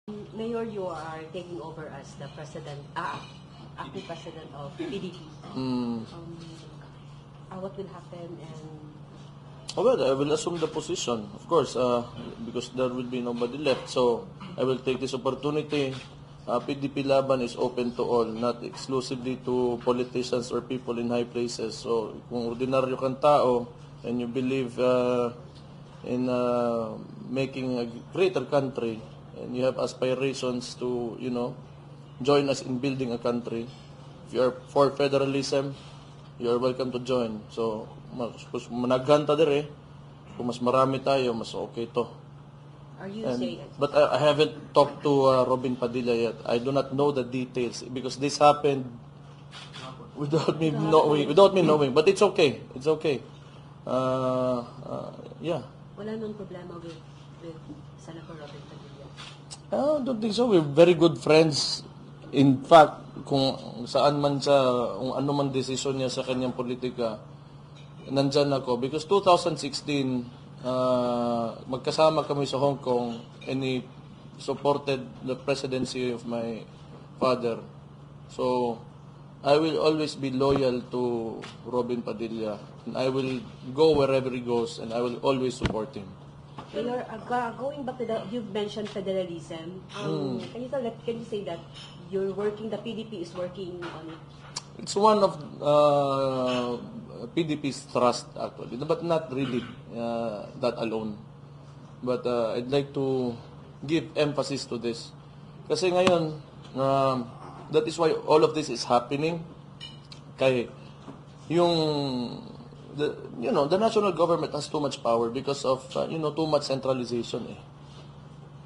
Mayor, you are taking over as the president, acting president of PDP. What will happen and Oh, well, I will assume the position, of course, because there will be nobody left. So, I will take this opportunity. PDP Laban is open to all, not exclusively to politicians or people in high places. So, kung ordinaryo kang tao and you believe in making a greater country and you have aspirations to, join us in building a country, if you are for federalism, you are welcome to join. So, managhanta dire. Kung mas marami tayo, mas okay to. are you saying? But I haven't talked to Robin Padilla yet. I do not know the details because this happened without me knowing. But it's okay. It's okay. Yeah. Wala nang problema with Senator Robin Padilla. I don't think so. We're very good friends. In fact, kung saan man siya, kung ano man desisyon niya sa kanyang politika, nandyan ako. Because 2016, magkasama kami sa Hong Kong and he supported the presidency of my father. So, I will always be loyal to Robin Padilla. And I will go wherever he goes and I will always support him. Mayor, going back to you've mentioned federalism. Can you say that the PDP is working on it? It's one of PDP's thrust actually, but not really that alone. But I'd like to give emphasis to this. Kasi ngayon, that is why all of this is happening. Kaya the national government has too much power because of too much centralization eh.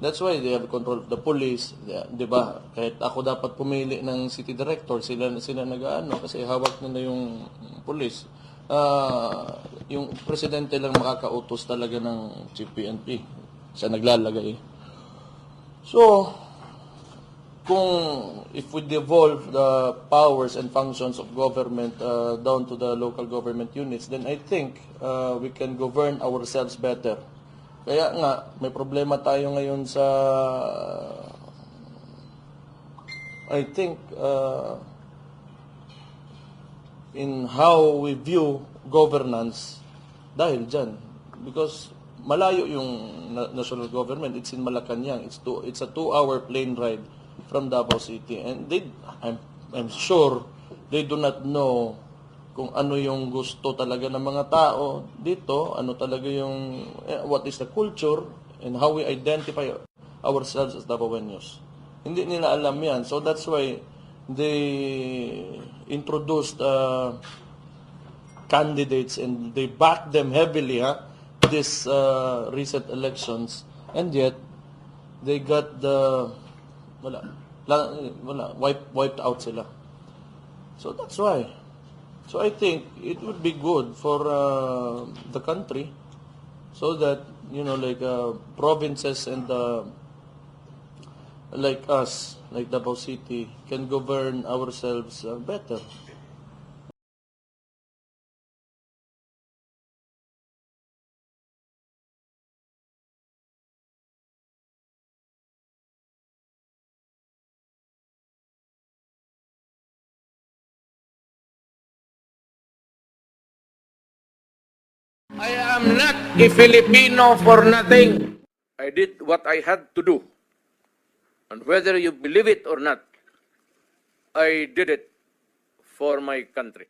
That's why they have control of the police, di ba? Kahit ako dapat pumili ng city director, sila nag-aano kasi hawak nila yung police. Yung presidente lang makakautos talaga ng chief PNP. Siya naglalagay. So, if we devolve the powers and functions of government down to the local government units, then I think we can govern ourselves better. Kaya nga, may problema tayo ngayon sa, I think, in how we view governance dahil dyan. Because malayo yung national government. It's in Malacanang. It's a 2-hour plane ride from Davao City. And I'm sure they do not know kung ano yung gusto talaga ng mga tao dito, ano talaga yung, what is the culture, and how we identify ourselves as Davaoenos. Hindi nila alam yan. So that's why they introduced candidates and they backed them heavily, this recent elections, and yet they got wiped out sila. So that's why. So I think it would be good for the country so that, provinces and like us, like Davao City, can govern ourselves better. I am not a Filipino for nothing. I did what I had to do. And whether you believe it or not, I did it for my country.